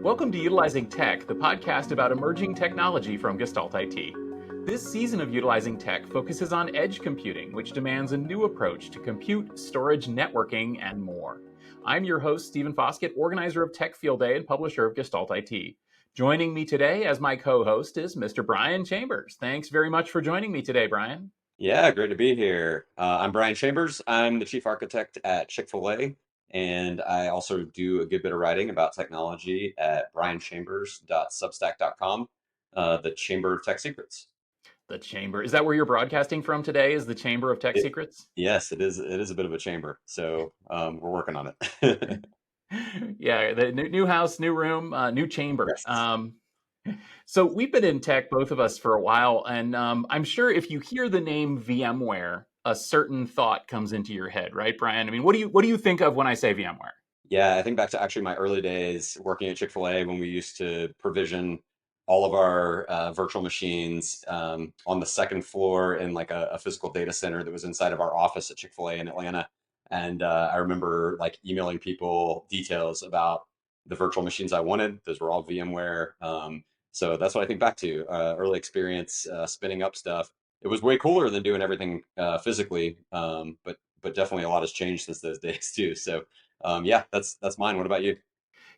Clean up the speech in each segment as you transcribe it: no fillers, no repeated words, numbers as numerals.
Welcome to Utilizing Tech, the podcast about emerging technology from Gestalt IT. This season of Utilizing Tech focuses on edge computing, which demands a new approach to compute, storage, networking, and more. I'm your host, Stephen Foskett, organizer of Tech Field Day and publisher of Gestalt IT. Joining me today as my co-host is Mr. Brian Chambers. Thanks very much for joining me today, Brian. Yeah, great to be here. I'm Brian Chambers. I'm the chief architect at Chick-fil-A, and I also do a good bit of writing about technology at brianchambers.substack.com, the Chamber of Tech Secrets. The Chamber. Is that where you're broadcasting from today? Is the Chamber of Tech It, Secrets? yes, it is. It is a bit of a chamber, so we're working on it. Yeah, the new house, new room, new chamber. Yes. So we've been in tech, both of us, for a while, and I'm sure if you hear the name VMware, a certain thought comes into your head, right, Brian? I mean, what do you think of when I say VMware? Yeah, I think back to actually my early days working at Chick-fil-A when we used to provision all of our virtual machines on the second floor in like a physical data center that was inside of our office at Chick-fil-A in Atlanta. And I remember like emailing people details about the virtual machines I wanted. Those were all VMware. So that's what I think back to early experience spinning up stuff. It was way cooler than doing everything physically, but definitely a lot has changed since those days too. So yeah, that's mine. What about you?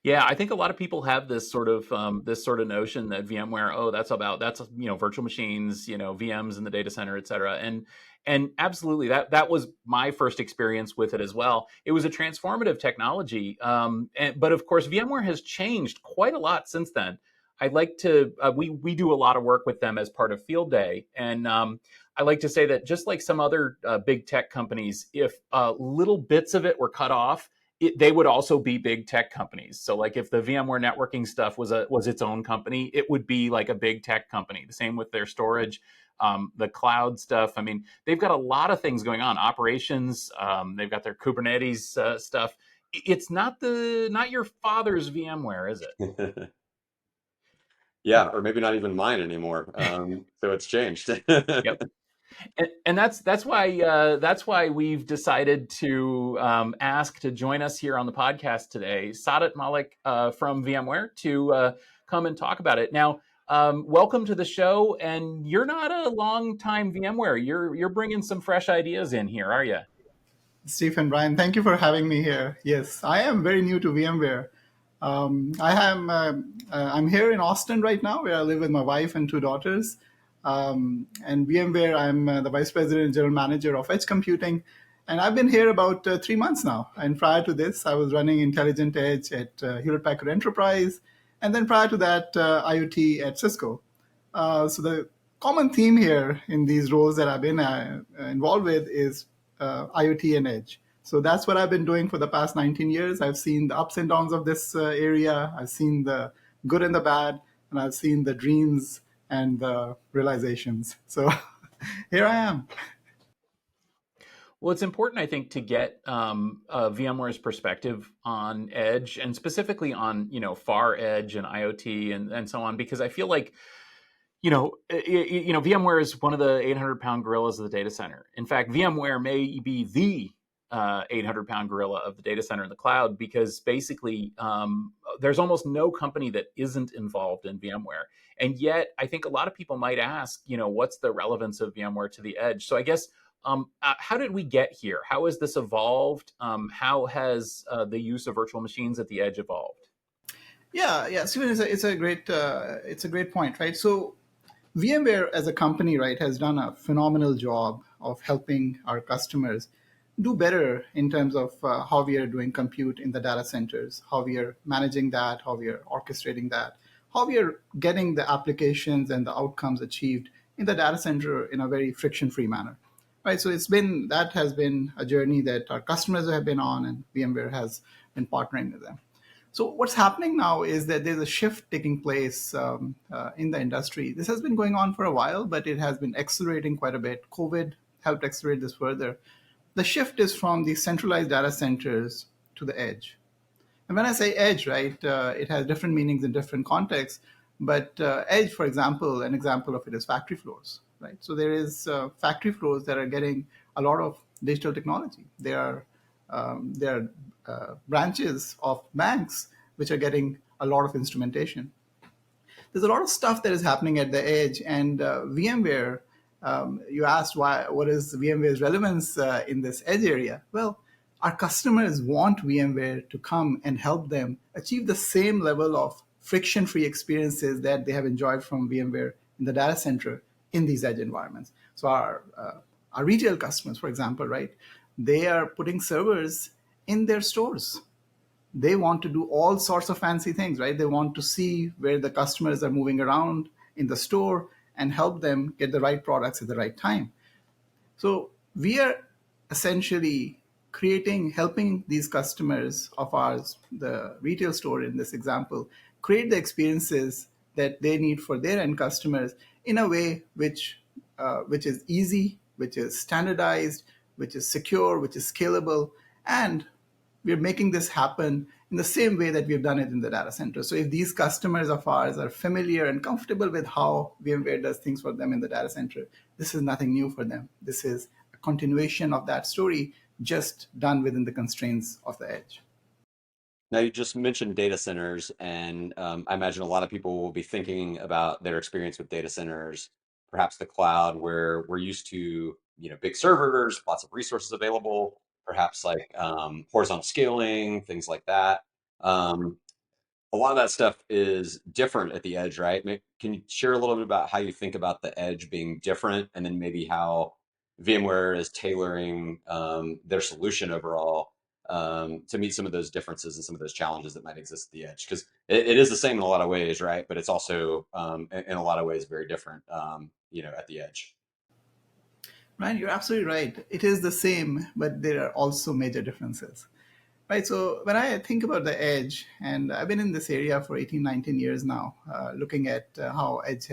Yeah, I think a lot of people have this sort of notion that VMware, oh, that's virtual machines, VMs in the data center, et cetera. And absolutely, that was my first experience with it as well. It was a transformative technology, but of course, VMware has changed quite a lot since then. I'd like to we do a lot of work with them as part of Field Day, and I like to say that just like some other big tech companies, if little bits of it were cut off, they would also be big tech companies. So like if the VMware networking stuff was its own company, it would be like a big tech company. The same with their storage, the cloud stuff. I mean, they've got a lot of things going on. Operations, they've got their Kubernetes stuff. It's not your father's VMware, is Yeah, or maybe not even mine anymore. So it's changed. it? And that's why we've decided to ask to join us here on the podcast today, Sadat Malik from VMware to come and talk about it. Now, welcome to the show. And you're not a long time VMware. You're bringing some fresh ideas in here, are you? Steve and Brian, thank you for having me here. Yes, I am very new to VMware. I'm here in Austin right now, where I live with my wife and two daughters. And VMware, I'm the vice president and general manager of edge computing, and I've been here about 3 months now. And prior to this, I was running Intelligent Edge at Hewlett Packard Enterprise, and then prior to that, IoT at Cisco. So the common theme here in these roles that I've been involved with is IoT and edge. So that's what I've been doing for the past 19 years. I've seen the ups and downs of this area. I've seen the good and the bad, and I've seen the dreams and the realizations. So here I am. Well, it's important, I think, to get VMware's perspective on edge and specifically on far edge and IoT and so on, because I feel like VMware is one of the 800-pound gorillas of the data center. In fact, VMware may be the 800-pound gorilla of the data center in the cloud, because basically there's almost no company that isn't involved in VMware. And yet, I think a lot of people might ask, what's the relevance of VMware to the edge? So I guess, how did we get here? How has this evolved? How has the use of virtual machines at the edge evolved? Yeah, Steven, it's a great point, right? So VMware as a company, right, has done a phenomenal job of helping our customers do better in terms of how we are doing compute in the data centers, how we are managing that, how we are orchestrating that, how we are getting the applications and the outcomes achieved in the data center in a very friction-free manner. Right, so that has been a journey that our customers have been on, and VMware has been partnering with them. So what's happening now is that there's a shift taking place in the industry. This has been going on for a while, but it has been accelerating quite a bit. COVID helped accelerate this further. The shift is from the centralized data centers to the edge. And when I say edge, right, it has different meanings in different contexts. But edge, for example, an example of it is factory floors, right? So there is factory floors that are getting a lot of digital technology. There are branches of banks which are getting a lot of instrumentation. There's a lot of stuff that is happening at the edge, and VMware. You asked what is VMware's relevance in this edge area? Well, our customers want VMware to come and help them achieve the same level of friction-free experiences that they have enjoyed from VMware in the data center in these edge environments. So our retail customers, for example, right, they are putting servers in their stores. They want to do all sorts of fancy things, right? They want to see where the customers are moving around in the store and help them get the right products at the right time. So we are essentially helping these customers of ours, the retail store in this example, create the experiences that they need for their end customers in a way which is easy, which is standardized, which is secure, which is scalable, and we're making this happen in the same way that we've done it in the data center. So if these customers of ours are familiar and comfortable with how VMware does things for them in the data center, this is nothing new for them. This is a continuation of that story, just done within the constraints of the edge. Now, you just mentioned data centers, and I imagine a lot of people will be thinking about their experience with data centers, perhaps the cloud, where we're used to, big servers, lots of resources available, perhaps like horizontal scaling, things like that. Um, a lot of that stuff is different at the edge, right? Can you share a little bit about how you think about the edge being different, and then maybe how VMware is tailoring their solution overall to meet some of those differences and some of those challenges that might exist at the edge? Because it is the same in a lot of ways, right? But it's also in a lot of ways very different, at the edge. Ryan, you're absolutely right. It is the same, but there are also major differences. Right, so when I think about the edge, and I've been in this area for 18, 19 years now, looking at how edge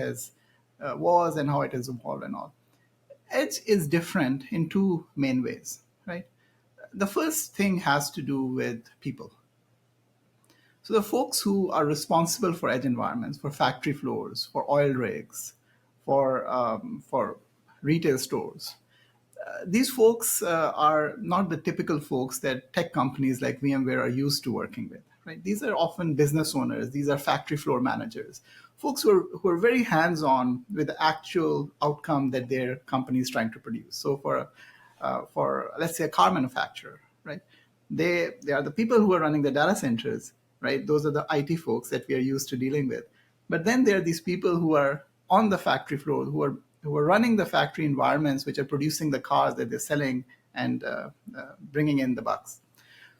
was and how it has evolved and all. Edge is different in two main ways, right? The first thing has to do with people. So the folks who are responsible for edge environments, for factory floors, for oil rigs, for retail stores, these folks are not the typical folks that tech companies like VMware are used to working with. Right? These are often business owners. These are factory floor managers, folks who are very hands-on with the actual outcome that their company is trying to produce. So for let's say a car manufacturer, right? They are the people who are running the data centers, right? Those are the IT folks that we are used to dealing with. But then there are these people who are on the factory floor, who are running the factory environments, which are producing the cars that they're selling and bringing in the bucks.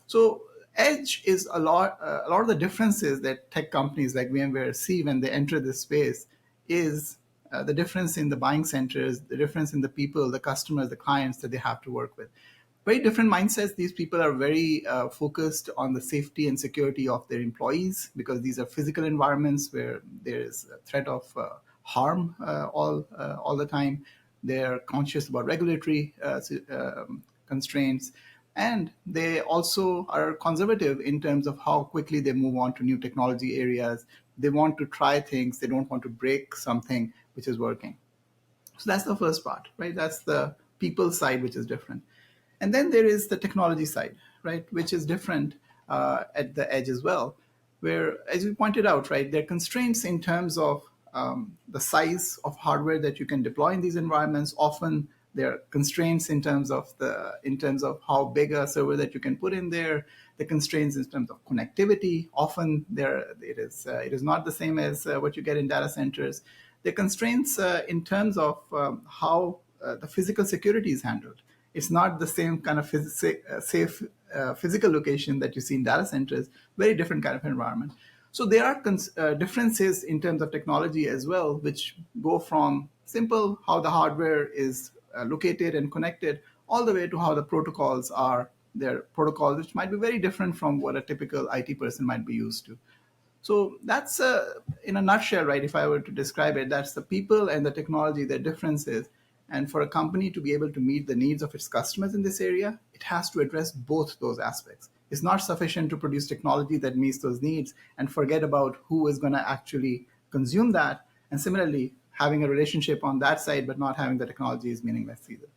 So edge is a lot of the differences that tech companies like VMware see when they enter this space is the difference in the buying centers, the difference in the people, the customers, the clients that they have to work with. Very different mindsets. These people are very focused on the safety and security of their employees, because these are physical environments where there is a threat of harm all the time. They're conscious about regulatory constraints, and they also are conservative in terms of how quickly they move on to new technology areas. They want to try things. They don't want to break something which is working. So that's the first part, right? That's the people side, which is different. And then there is the technology side, right, which is different at the edge as well, where, as you pointed out, right, there are constraints in terms of the size of hardware that you can deploy in these environments. Often there are constraints in terms of how big a server that you can put in there. The constraints in terms of connectivity. Often it is not the same as what you get in data centers. The constraints in terms of how the physical security is handled. It's not the same kind of safe physical location that you see in data centers. Very different kind of environment. So there are differences in terms of technology as well, which go from simple how the hardware is located and connected, all the way to how the protocols are. They're protocols which might be very different from what a typical IT person might be used to. So that's in a nutshell, right? If I were to describe it, that's the people and the technology, their differences. And for a company to be able to meet the needs of its customers in this area, it has to address both those aspects. It's not sufficient to produce technology that meets those needs and forget about who is going to actually consume that. And similarly, having a relationship on that side but not having the technology is meaningless either.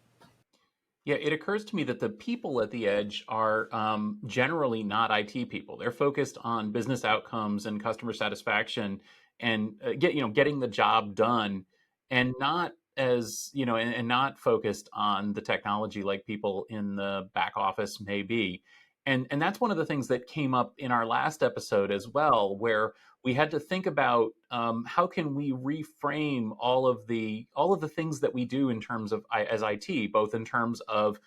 Yeah, it occurs to me that the people at the edge are generally not IT people. They're focused on business outcomes and customer satisfaction, and getting the job done, and not as and not focused on the technology like people in the back office may be. And that's one of the things that came up in our last episode as well, where we had to think about how can we reframe all of the things that we do in terms of as IT, both in terms of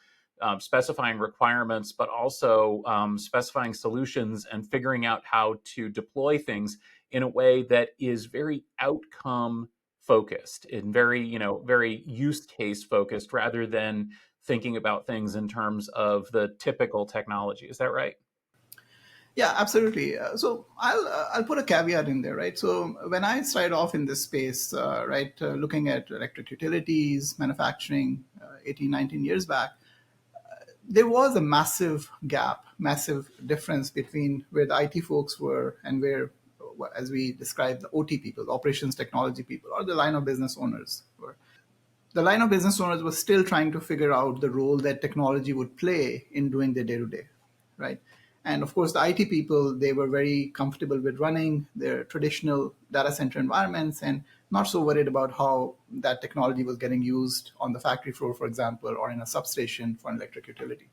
specifying requirements, but also specifying solutions and figuring out how to deploy things in a way that is very outcome focused and very use case focused, rather than thinking about things in terms of the typical technology. Is that right? Yeah, absolutely. So I'll put a caveat in there, right? So when I started off in this space, right, looking at electric utilities, manufacturing, 18, 19 years back, there was a massive gap, massive difference between where the IT folks were and where, as we described, the OT people, the operations technology people, or the line of business owners were. The line of business owners was still trying to figure out the role that technology would play in doing their day-to-day, right? And of course, the IT people, they were very comfortable with running their traditional data center environments and not so worried about how that technology was getting used on the factory floor, for example, or in a substation for an electric utility.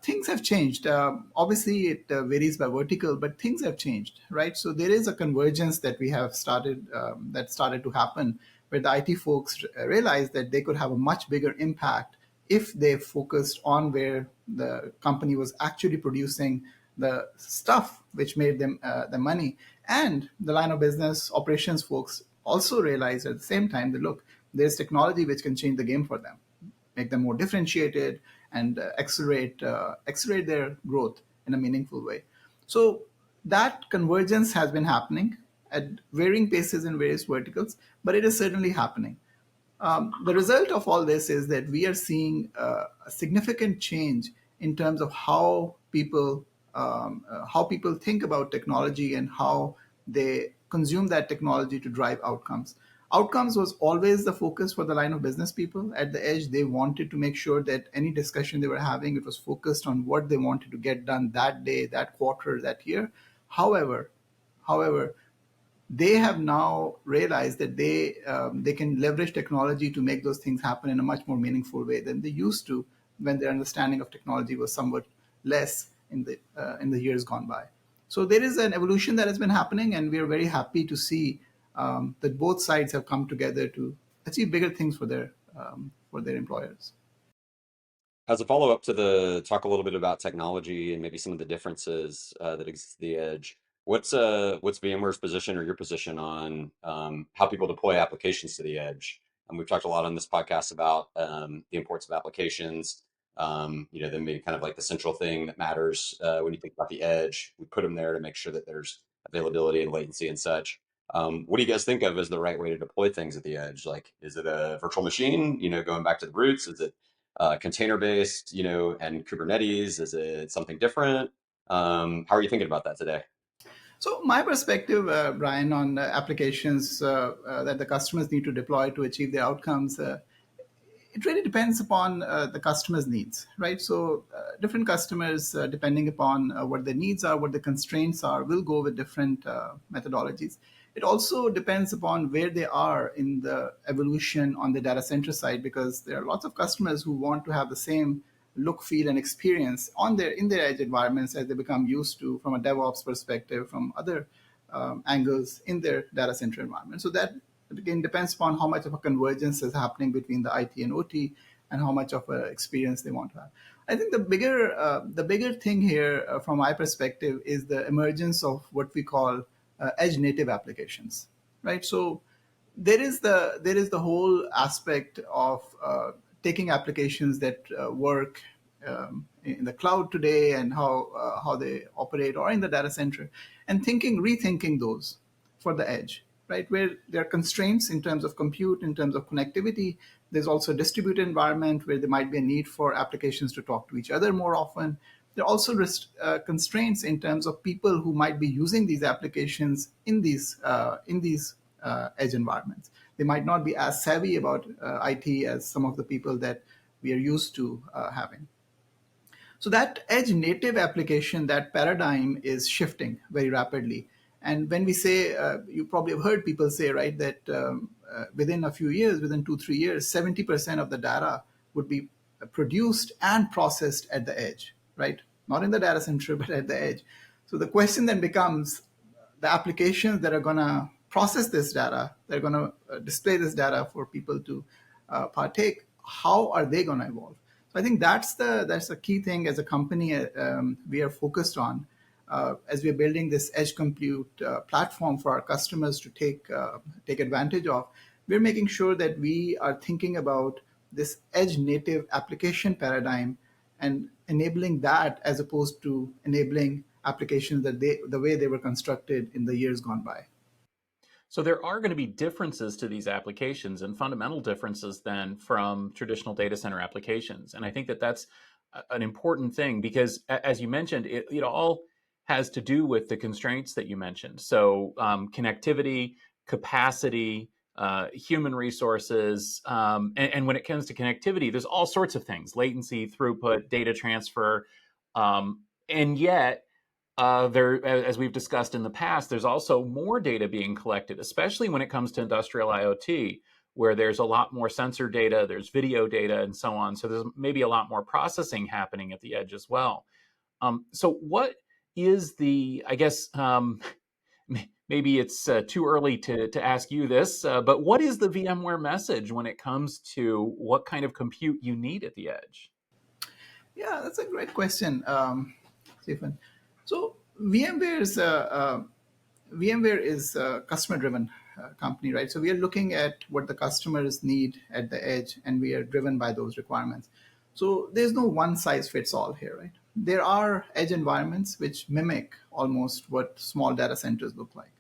Things have changed. Obviously, it varies by vertical, but things have changed, right? So there is a convergence that we have started to happen, where the IT folks realized that they could have a much bigger impact if they focused on where the company was actually producing the stuff which made them the money. And the line of business operations folks also realized at the same time that, look, there's technology which can change the game for them, make them more differentiated, and accelerate their growth in a meaningful way. So that convergence has been happening at varying paces in various verticals, but it is certainly happening. The result of all this is that we are seeing a significant change in terms of how people think about technology and how they consume that technology to drive outcomes. Outcomes was always the focus for the line of business people at the edge. They wanted to make sure that any discussion they were having, it was focused on what they wanted to get done that day, that quarter, that year. However, they have now realized that they can leverage technology to make those things happen in a much more meaningful way than they used to when their understanding of technology was somewhat less in the years gone by. So there is an evolution that has been happening, and we are very happy to see that both sides have come together to achieve bigger things for their employers. As a follow-up to the talk a little bit about technology and maybe some of the differences that exist at the edge, what's VMware's position or your position on how people deploy applications to the edge? And we've talked a lot on this podcast about the importance of applications, them being kind of like the central thing that matters when you think about the edge. We put them there to make sure that there's availability and latency and such. What do you guys think of as the right way to deploy things at the edge? Like, is it a virtual machine, going back to the roots? Is it container based, and Kubernetes? Is it something different? How are you thinking about that today? So my perspective, Brian, on applications that the customers need to deploy to achieve their outcomes, it really depends upon the customer's needs, right? So different customers, depending upon what their needs are, what the constraints are, will go with different methodologies. It also depends upon where they are in the evolution on the data center side, because there are lots of customers who want to have the same look, feel, and experience in their edge environments as they become used to from a DevOps perspective, from other angles in their data center environment. So that again depends upon how much of a convergence is happening between the IT and OT, and how much of an experience they want to have. I think the bigger thing here, from my perspective, is the emergence of what we call edge native applications, right? So there is the whole aspect of taking applications that work in the cloud today and how they operate, or in the data center, and rethinking those for the edge, right? Where there are constraints in terms of compute, in terms of connectivity. There's also a distributed environment where there might be a need for applications to talk to each other more often. There are also constraints in terms of people who might be using these applications in these edge environments. They might not be as savvy about IT as some of the people that we are used to having. So that edge native application, that paradigm is shifting very rapidly. And when we say, you probably have heard people say, right, that within a few years, within 2, 3 years, 70% of the data would be produced and processed at the edge, right? Not in the data center, but at the edge. So the question then becomes, the applications that are going to process this data, they're going to display this data for people to partake, how are they going to evolve? So I think that's a key thing as a company we are focused on as we are building this edge compute platform for our customers to take advantage of. We're making sure that we are thinking about this edge native application paradigm and enabling that as opposed to enabling applications that the way they were constructed in the years gone by. So there are going to be differences to these applications and fundamental differences then from traditional data center applications. And I think that that's an important thing because, as you mentioned, it all has to do with the constraints that you mentioned. So connectivity, capacity, human resources, and when it comes to connectivity, there's all sorts of things: latency, throughput, data transfer, and yet there, as we've discussed in the past, there's also more data being collected, especially when it comes to industrial IoT, where there's a lot more sensor data, there's video data, and so on. So there's maybe a lot more processing happening at the edge as well. So what is the, I guess, maybe it's too early to ask you this, but what is the VMware message when it comes to what kind of compute you need at the edge? Yeah, that's a great question, Stephen. So VMware is a customer-driven company, right? So we are looking at what the customers need at the edge, and we are driven by those requirements. So there's no one size fits all here, right? There are edge environments which mimic almost what small data centers look like.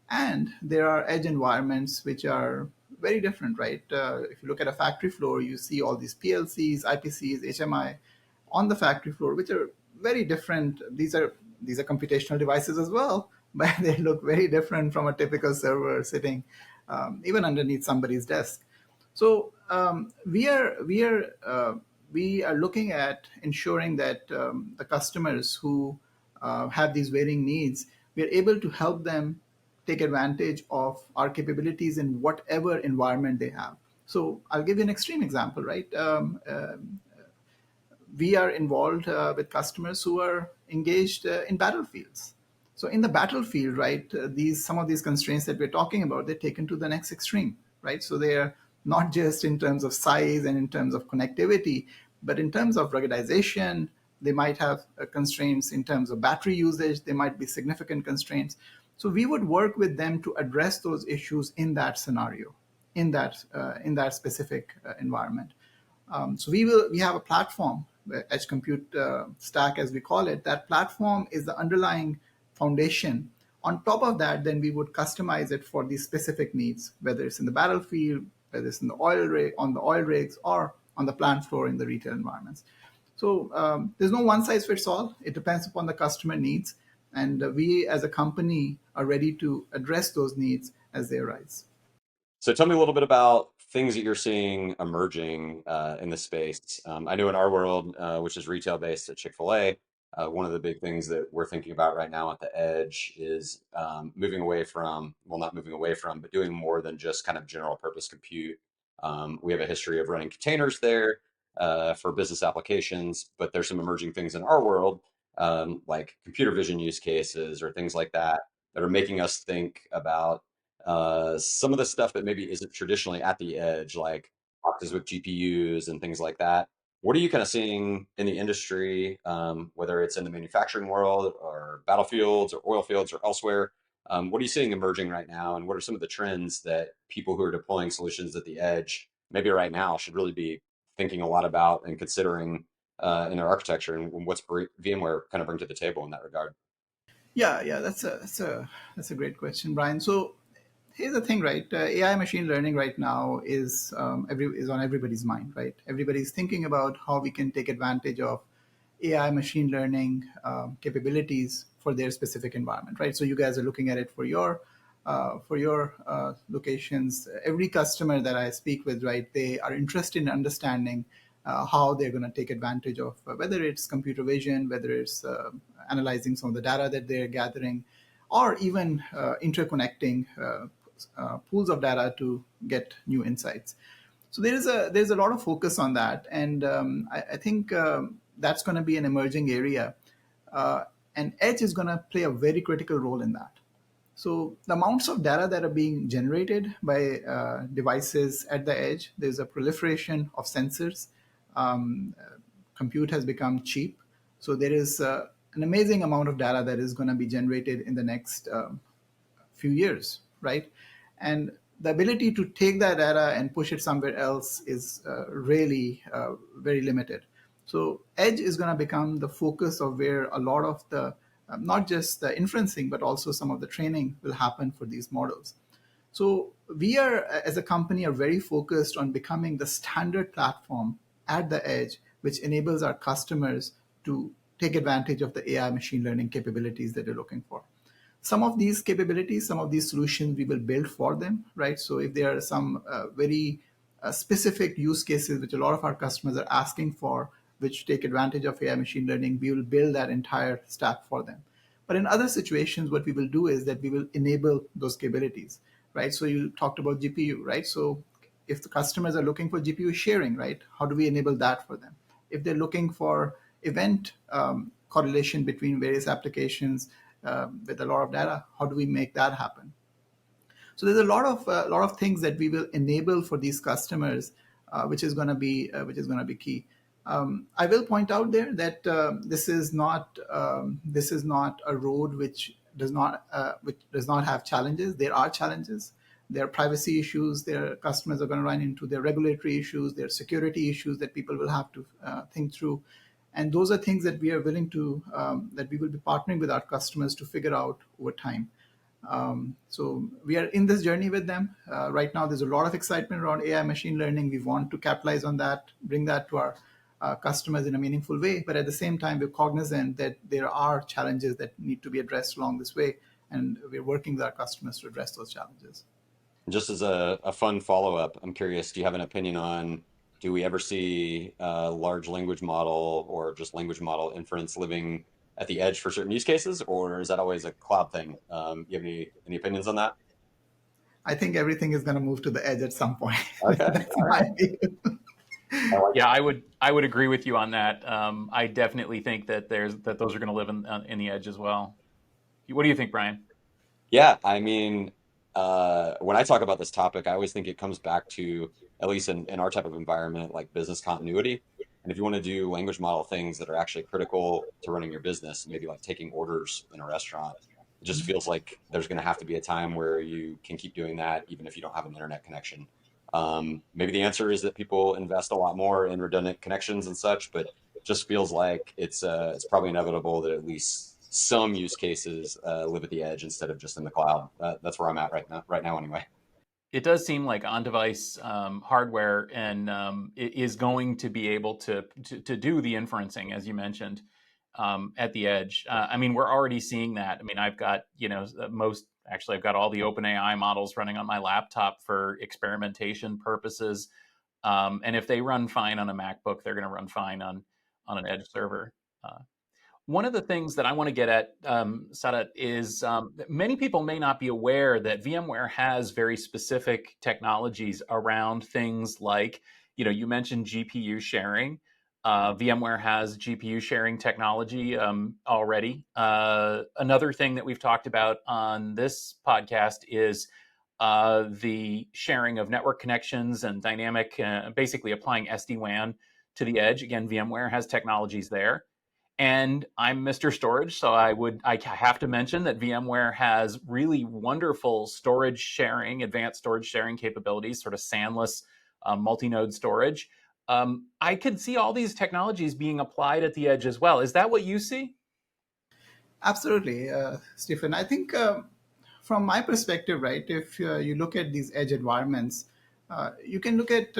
And there are edge environments which are very different, right? If you look at a factory floor, you see all these PLCs, IPCs, HMI on the factory floor, which are very different. These are computational devices as well, but they look very different from a typical server sitting even underneath somebody's desk. So we are looking at ensuring that the customers who have these varying needs, we are able to help them take advantage of our capabilities in whatever environment they have. So I'll give you an extreme example, right? We are involved with customers who are engaged in battlefields. So in the battlefield, right, some of these constraints that we're talking about, they're taken to the next extreme, right? So they are not just in terms of size and in terms of connectivity, but in terms of ruggedization. They might have constraints in terms of battery usage. There might be significant constraints. So we would work with them to address those issues in that scenario, in that specific environment. So we have a platform, Edge Compute Stack, as we call it. That platform is the underlying foundation. On top of that, then we would customize it for these specific needs, whether it's in the battlefield, whether it's in the on the oil rigs, or on the plant floor in the retail environments. So there's no one size fits all. It depends upon the customer needs, and we as a company are ready to address those needs as they arise. So tell me a little bit about things that you're seeing emerging in the space. I know in our world, which is retail based at Chick-fil-A, one of the big things that we're thinking about right now at the edge is moving away from, well, not moving away from, but doing more than just kind of general purpose compute. We have a history of running containers there for business applications, but there's some emerging things in our world, like computer vision use cases or things like that, that are making us think about some of the stuff that maybe isn't traditionally at the edge, like boxes with GPUs and things like that. What are you kind of seeing in the industry, whether it's in the manufacturing world or battlefields or oil fields or elsewhere? What are you seeing emerging right now? And what are some of the trends that people who are deploying solutions at the edge, maybe right now, should really be thinking a lot about and considering in their architecture, and what's VMware kind of bring to the table in that regard? Yeah, that's a great question, Brian. So here's the thing, right? AI machine learning right now is on everybody's mind, right? Everybody's thinking about how we can take advantage of AI machine learning capabilities for their specific environment, right? So you guys are looking at it for your locations. Every customer that I speak with, right, they are interested in understanding how they're going to take advantage of whether it's computer vision, whether it's analyzing some of the data that they're gathering, or even interconnecting pools of data to get new insights. So there's a lot of focus on that, and I think that's going to be an emerging area, and edge is going to play a very critical role in that. So the amounts of data that are being generated by devices at the edge, there's a proliferation of sensors. Um, Compute has become cheap, so there is an amazing amount of data that is going to be generated in the next few years, right? And the ability to take that data and push it somewhere else is really very limited. So edge is going to become the focus of where a lot of the, not just the inferencing, but also some of the training will happen for these models. So we are, as a company, are very focused on becoming the standard platform at the edge, which enables our customers to take advantage of the AI machine learning capabilities that they're looking for. Some of these capabilities, some of these solutions we will build for them, right? So if there are some very specific use cases which a lot of our customers are asking for, which take advantage of AI machine learning, we will build that entire stack for them. But in other situations, what we will do is that we will enable those capabilities, right? So you talked about GPU, right? So if the customers are looking for GPU sharing, right, how do we enable that for them? If they're looking for event correlation between various applications with a lot of data, how do we make that happen? So there's a lot of things that we will enable for these customers, which is going to be key. I will point out there that this is not a road which does not have challenges. There are challenges. There are privacy issues. Their customers are going to run into. Their regulatory issues. Their security issues that people will have to think through. And those are things that we are willing to, that we will be partnering with our customers to figure out over time. So we are in this journey with them. Right now, there's a lot of excitement around AI machine learning. We want to capitalize on that, bring that to our customers in a meaningful way. But at the same time, we're cognizant that there are challenges that need to be addressed along this way. And we're working with our customers to address those challenges. Just as a fun follow-up, I'm curious, do you have an opinion on, do we ever see large language model or just language model inference living at the edge for certain use cases, or is that always a cloud thing? You have any opinions on that? I think everything is going to move to the edge at some point. Okay, That's all right. my view. I like Yeah, I would agree with you on that. I definitely think that those are going to live in the edge as well. What do you think, Brian? Yeah, I mean, when I talk about this topic, I always think it comes back to, at least in our type of environment, like business continuity. And if you want to do language model things that are actually critical to running your business, maybe like taking orders in a restaurant, it just feels like there's going to have to be a time where you can keep doing that, even if you don't have an internet connection. Maybe the answer is that people invest a lot more in redundant connections and such, but just feels like it's probably inevitable that at least some use cases live at the edge instead of just in the cloud. That's where I'm at right now anyway. It does seem like on-device hardware and it is going to be able to do the inferencing, as you mentioned, at the edge. I mean, we're already seeing that. I mean, I've got I've got all the OpenAI models running on my laptop for experimentation purposes, and if they run fine on a MacBook, they're going to run fine on an edge server. One of the things that I want to get at, Sadat, is many people may not be aware that VMware has very specific technologies around things like, you mentioned GPU sharing. VMware has GPU sharing technology already. Another thing that we've talked about on this podcast is the sharing of network connections and dynamic, basically applying SD-WAN to the edge. Again, VMware has technologies there. And I'm Mr. Storage, so I have to mention that VMware has really wonderful storage sharing, advanced storage sharing capabilities, sort of SAN-less multi-node storage. I could see all these technologies being applied at the edge as well. Is that what you see? Absolutely, Stephen. I think from my perspective, right, if you look at these edge environments, you can look at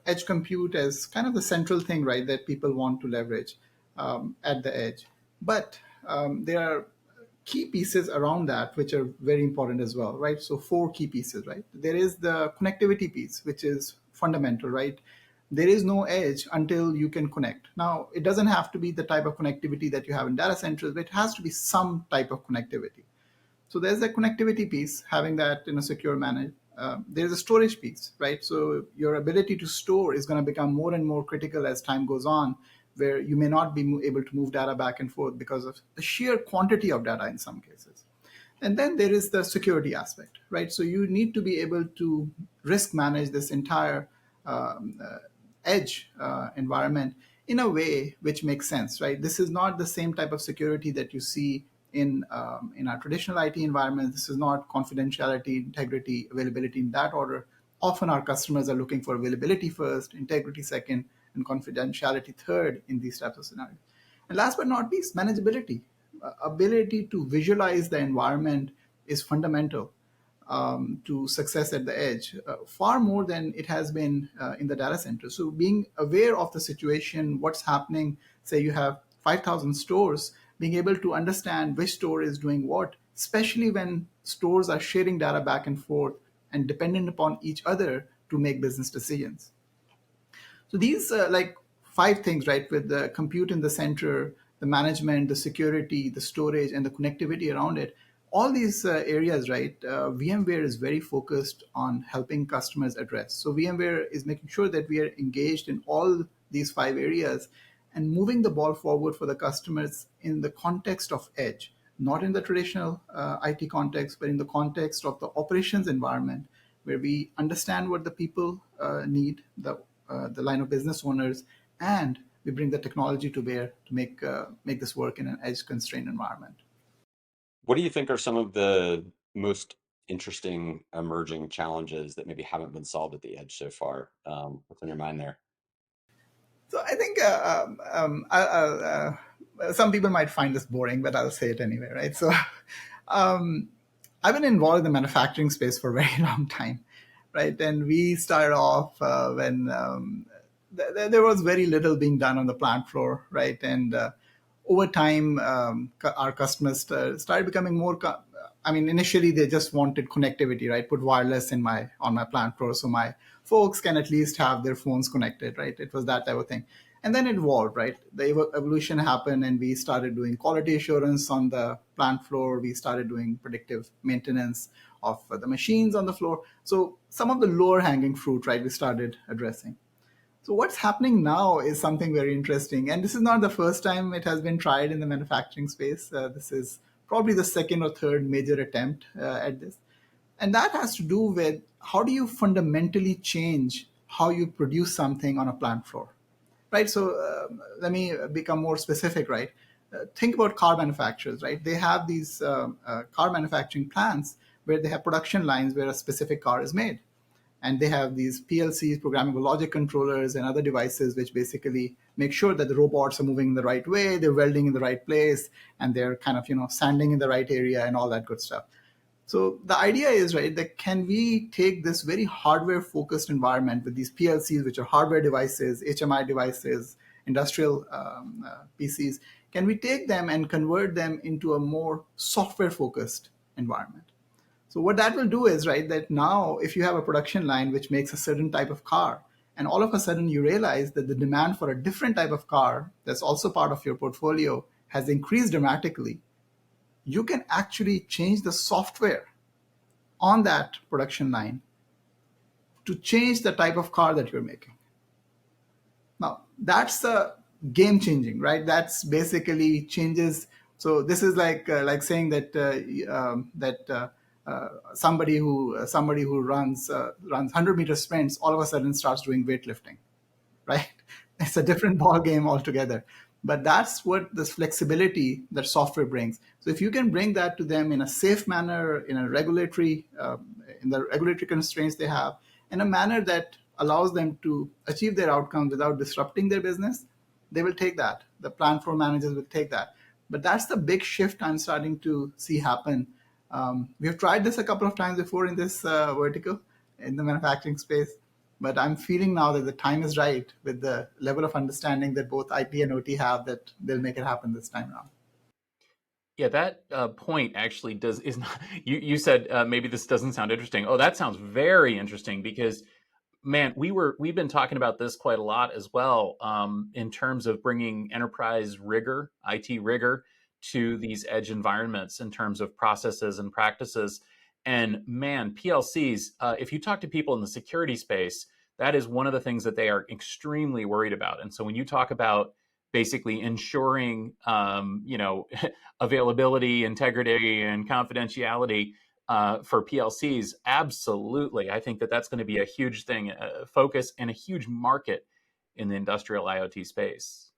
edge compute as kind of the central thing, right, that people want to leverage at the edge. But there are key pieces around that which are very important as well, right? So 4 key pieces, right? There is the connectivity piece, which is fundamental, right? there is no edge until you can connect. Now, it doesn't have to be the type of connectivity that you have in data centers, but it has to be some type of connectivity. So there's the connectivity piece, having that in a secure manner. There's a storage piece, right? So your ability to store is going to become more and more critical as time goes on, where you may not be able to move data back and forth because of the sheer quantity of data in some cases. And then there is the security aspect, right? So you need to be able to risk manage this entire edge environment in a way which makes sense, right? This is not the same type of security that you see in our traditional IT environment. This is not confidentiality, integrity, availability in that order. Often our customers are looking for availability first, integrity second, and confidentiality third in these types of scenarios. And last but not least, manageability. Ability to visualize the environment is fundamental to success at the edge, far more than it has been in the data center. So being aware of the situation, what's happening, say you have 5,000 stores, being able to understand which store is doing what, especially when stores are sharing data back and forth and dependent upon each other to make business decisions. So these like 5 things, right, with the compute in the center, the management, the security, the storage, and the connectivity around it, all these areas, right, VMware is very focused on helping customers address. So VMware is making sure that we are engaged in all these 5 areas and moving the ball forward for the customers in the context of edge, not in the traditional IT context, but in the context of the operations environment, where we understand what the people need, the line of business owners, and we bring the technology to bear to make this work in an edge constrained environment. What do you think are some of the most interesting emerging challenges that maybe haven't been solved at the edge so far? What's on your mind there? So I think some people might find this boring, but I'll say it anyway, right? So um, I've been involved in the manufacturing space for a very long time, right? And we started off when there was very little being done on the plant floor, right? And over time, our customers started becoming more. I mean, initially they just wanted connectivity, right? Put wireless on my plant floor, so my folks can at least have their phones connected, right? It was that type of thing, and then it evolved, right? The evolution happened, and we started doing quality assurance on the plant floor. We started doing predictive maintenance of the machines on the floor. So some of the lower hanging fruit, right, we started addressing. So what's happening now is something very interesting, and this is not the first time it has been tried in the manufacturing space. This is probably the second or third major attempt at this, and that has to do with how do you fundamentally change how you produce something on a plant floor, right? So let me become more specific, right? Think about car manufacturers, right? They have these car manufacturing plants where they have production lines where a specific car is made, and they have these PLCs, programmable logic controllers, and other devices which basically make sure that the robots are moving in the right way, they're welding in the right place, and they're kind of sanding in the right area and all that good stuff. So the idea is, right, that can we take this very hardware focused environment with these PLCs, which are hardware devices, HMI devices, industrial PCs, can we take them and convert them into a more software focused environment? So what that will do is, right, that now if you have a production line which makes a certain type of car, and all of a sudden you realize that the demand for a different type of car that's also part of your portfolio has increased dramatically, you can actually change the software on that production line to change the type of car that you're making. Now, that's a game changing, right? That's basically changes. So this is like saying that somebody who runs 100-meter sprints all of a sudden starts doing weightlifting, right? It's a different ball game altogether. But that's what this flexibility that software brings. So if you can bring that to them in a safe manner, in the regulatory constraints they have, in a manner that allows them to achieve their outcomes without disrupting their business, they will take that. The plant floor managers will take that. But that's the big shift I'm starting to see happen. We have tried this a couple of times before in this vertical, in the manufacturing space. But I'm feeling now that the time is right with the level of understanding that both IT and OT have, that they'll make it happen this time around. Yeah, that point actually is not. You said maybe this doesn't sound interesting. Oh, that sounds very interesting, because Man, we've been talking about this quite a lot as well, in terms of bringing enterprise rigor, IT rigor, to these edge environments in terms of processes and practices. And man, PLCs. If you talk to people in the security space, that is one of the things that they are extremely worried about. And so when you talk about basically ensuring, availability, integrity, and confidentiality for PLCs, absolutely. I think that that's going to be a huge thing, focus, and a huge market in the industrial IoT space.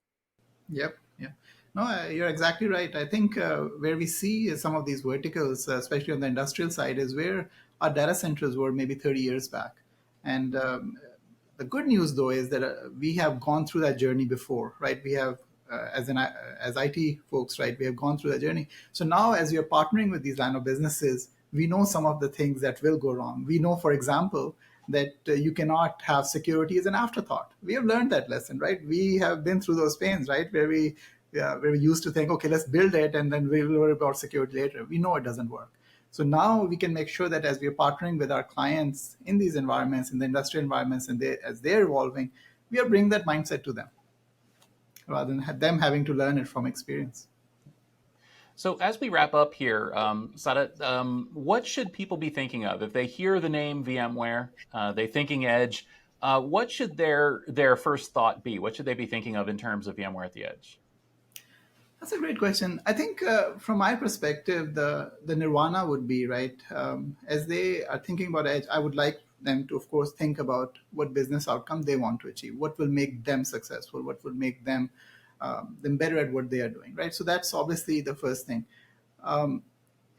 Yep. Yeah. No, you're exactly right. I think where we see some of these verticals, especially on the industrial side, is where our data centers were maybe 30 years back. And the good news, though, is that we have gone through that journey before, right? We have, as IT folks, right? We have gone through that journey. So now, as we are partnering with these line of businesses, we know some of the things that will go wrong. We know, for example, that you cannot have security as an afterthought. We have learned that lesson, right? We have been through those pains, right? Where we used to think, okay, let's build it and then we'll worry about security later. We know it doesn't work. So now we can make sure that as we are partnering with our clients in these environments, in the industrial environments, and as they're evolving, we are bringing that mindset to them rather than them having to learn it from experience. So as we wrap up here, Sadat, what should people be thinking of if they hear the name VMware? They thinking Edge. What should their first thought be? What should they be thinking of in terms of VMware at the Edge? That's a great question. I think from my perspective, the nirvana would be, right, as they are thinking about Edge, I would like them to, of course, think about what business outcome they want to achieve, what will make them successful, what will make them better at what they are doing, right? So that's obviously the first thing. Um,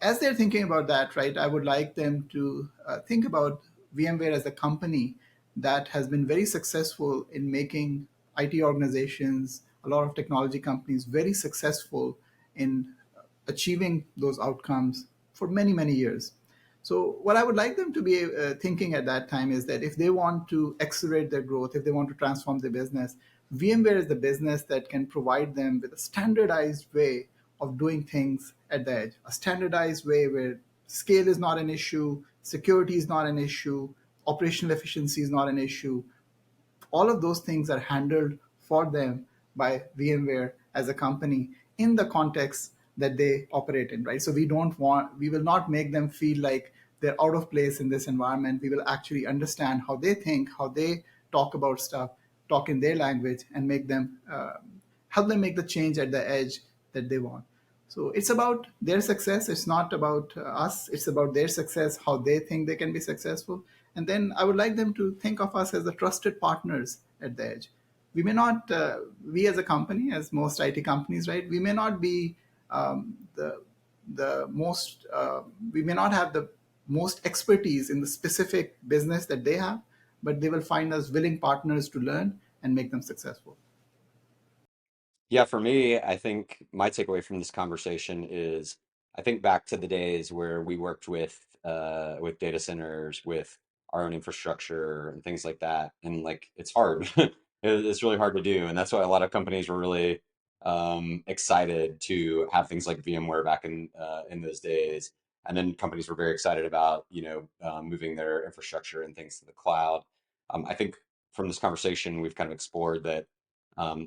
as they're thinking about that, right, I would like them to think about VMware as a company that has been very successful in making IT organizations, a lot of technology companies, very successful in achieving those outcomes for many, many years. So, what I would like them to be thinking at that time is that if they want to accelerate their growth, if they want to transform their business, VMware is the business that can provide them with a standardized way of doing things at the edge, a standardized way where scale is not an issue, security is not an issue, operational efficiency is not an issue. All of those things are handled for them by VMware as a company in the context that they operate in, right? So we will not make them feel like they're out of place in this environment. We will actually understand how they think, how they talk about stuff, talk in their language, and make them help them make the change at the edge that they want. So it's about their success. It's not about us. It's about their success, how they think they can be successful. And then I would like them to think of us as the trusted partners at the edge. We may not, we as a company, as most IT companies, right? We may not be the most, we may not have the most expertise in the specific business that they have, but they will find us willing partners to learn and make them successful. Yeah, for me, I think my takeaway from this conversation is I think back to the days where we worked with data centers, with our own infrastructure and things like that. And like it's hard. It's really hard to do. And that's why a lot of companies were really excited to have things like VMware back in those days. And then companies were very excited about, moving their infrastructure and things to the cloud. I think from this conversation, we've kind of explored that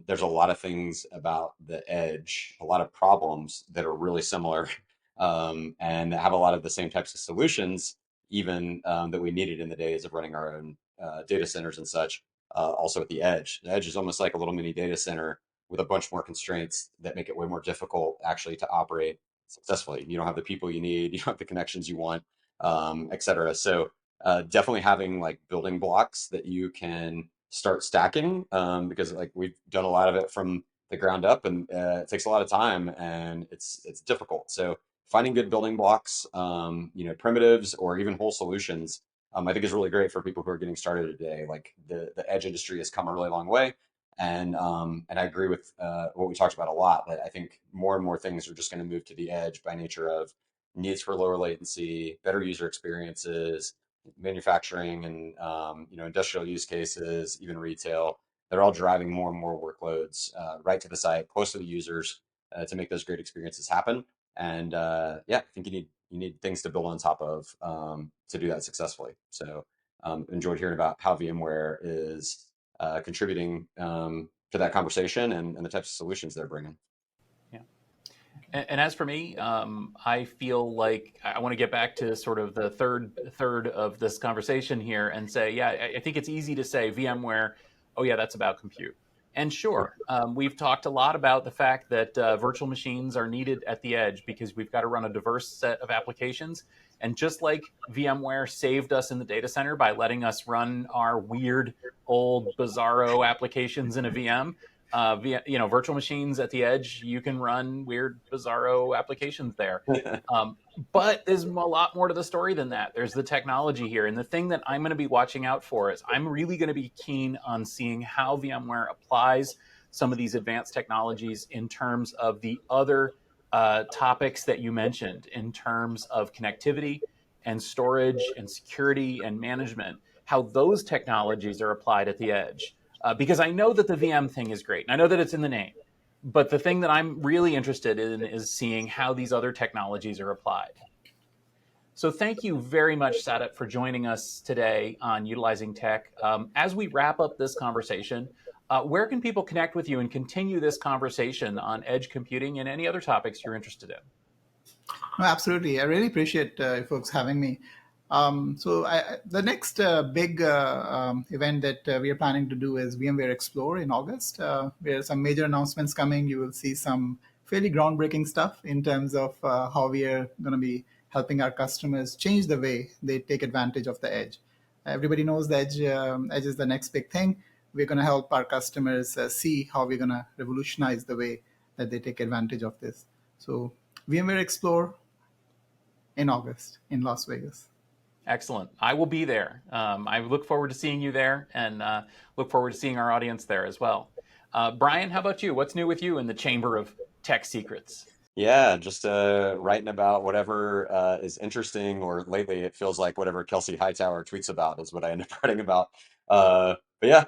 there's a lot of things about the edge, a lot of problems that are really similar and have a lot of the same types of solutions, even that we needed in the days of running our own data centers and such. Also at the edge. The edge is almost like a little mini data center with a bunch more constraints that make it way more difficult actually to operate successfully. You don't have the people you need, you don't have the connections you want, et cetera. So definitely having like building blocks that you can start stacking because like we've done a lot of it from the ground up and it takes a lot of time and it's difficult. So finding good building blocks, primitives or even whole solutions, I think is really great for people who are getting started today. Like the edge industry has come a really long way. And I agree with what we talked about a lot, that I think more and more things are just going to move to the edge by nature of needs for lower latency, better user experiences, manufacturing and industrial use cases, even retail. They're all driving more and more workloads right to the site, close to the users, to make those great experiences happen. And yeah, I think you need things to build on top of to do that successfully. So enjoyed hearing about how VMware is contributing to that conversation and the types of solutions they're bringing. Yeah. And as for me, I feel like I want to get back to sort of the third of this conversation here and say, yeah, I think it's easy to say VMware, oh yeah, that's about compute. And sure, we've talked a lot about the fact that virtual machines are needed at the edge because we've got to run a diverse set of applications. And just like VMware saved us in the data center by letting us run our weird, old, bizarro applications in a VM, virtual machines at the edge, you can run weird, bizarro applications there. But there's a lot more to the story than that. There's the technology here. And the thing that I'm going to be watching out for is I'm really going to be keen on seeing how VMware applies some of these advanced technologies in terms of the other topics that you mentioned, in terms of connectivity and storage and security and management, how those technologies are applied at the edge. Because I know that the VM thing is great. And I know that it's in the name. But the thing that I'm really interested in is seeing how these other technologies are applied. So thank you very much, Sadat, for joining us today on Utilizing Tech. As we wrap up this conversation, where can people connect with you and continue this conversation on edge computing and any other topics you're interested in? No, absolutely. I really appreciate you folks having me. The next big event that we are planning to do is VMware Explore in August. There are some major announcements coming. You will see some fairly groundbreaking stuff in terms of how we are going to be helping our customers change the way they take advantage of the edge. Everybody knows the edge. Edge is the next big thing. We're going to help our customers see how we're going to revolutionize the way that they take advantage of this. So VMware Explore in August in Las Vegas. Excellent. I will be there. I look forward to seeing you there and look forward to seeing our audience there as well. Brian, how about you? What's new with you in the Chamber of Tech Secrets? Yeah, just writing about whatever is interesting, or lately it feels like whatever Kelsey Hightower tweets about is what I end up writing about. But yeah,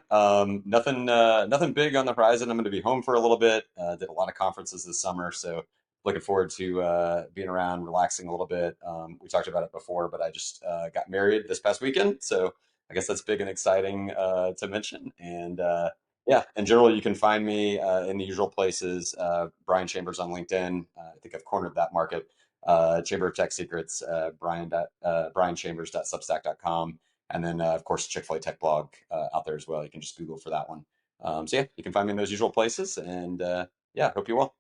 nothing big on the horizon. I'm going to be home for a little bit. Did a lot of conferences this summer, so looking forward to being around, relaxing a little bit. We talked about it before, but I just got married this past weekend, so I guess that's big and exciting to mention. And yeah, in general, you can find me in the usual places. Brian Chambers on LinkedIn. I think I've cornered that market. Chamber of Tech Secrets, brianchambers.substack.com. And then, of course, Chick-fil-A Tech Blog out there as well. You can just Google for that one. So yeah, you can find me in those usual places. And yeah, hope you well.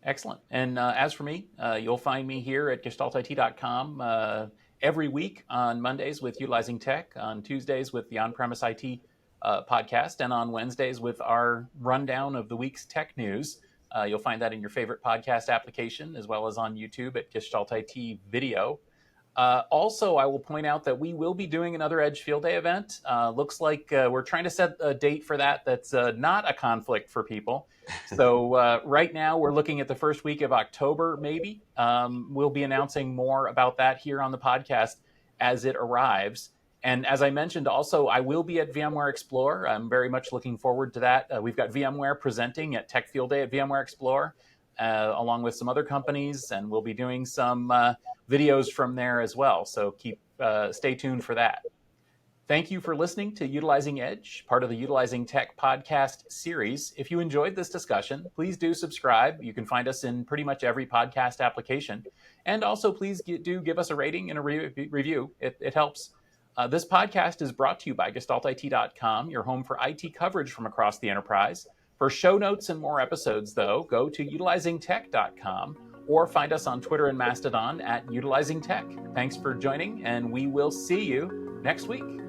Excellent. And as for me, you'll find me here at gestaltit.com every week on Mondays with Utilizing Tech, on Tuesdays with the On-Premise IT podcast, and on Wednesdays with our rundown of the week's tech news. You'll find that in your favorite podcast application, as well as on YouTube at Gestalt IT Video. Also, I will point out that we will be doing another Edge Field Day event. Looks like we're trying to set a date for that that's not a conflict for people. So right now we're looking at the first week of October, maybe. We'll be announcing more about that here on the podcast as it arrives. And as I mentioned, also, I will be at VMware Explore. I'm very much looking forward to that. We've got VMware presenting at Tech Field Day at VMware Explore, along with some other companies, and we'll be doing some videos from there as well. So stay tuned for that. Thank you for listening to Utilizing Edge, part of the Utilizing Tech podcast series. If you enjoyed this discussion, please do subscribe. You can find us in pretty much every podcast application. And also, please do give us a rating and a review. It helps. This podcast is brought to you by GestaltIT.com, your home for IT coverage from across the enterprise. For show notes and more episodes, though, go to utilizingtech.com or find us on Twitter and Mastodon at Utilizing Tech. Thanks for joining, and we will see you next week.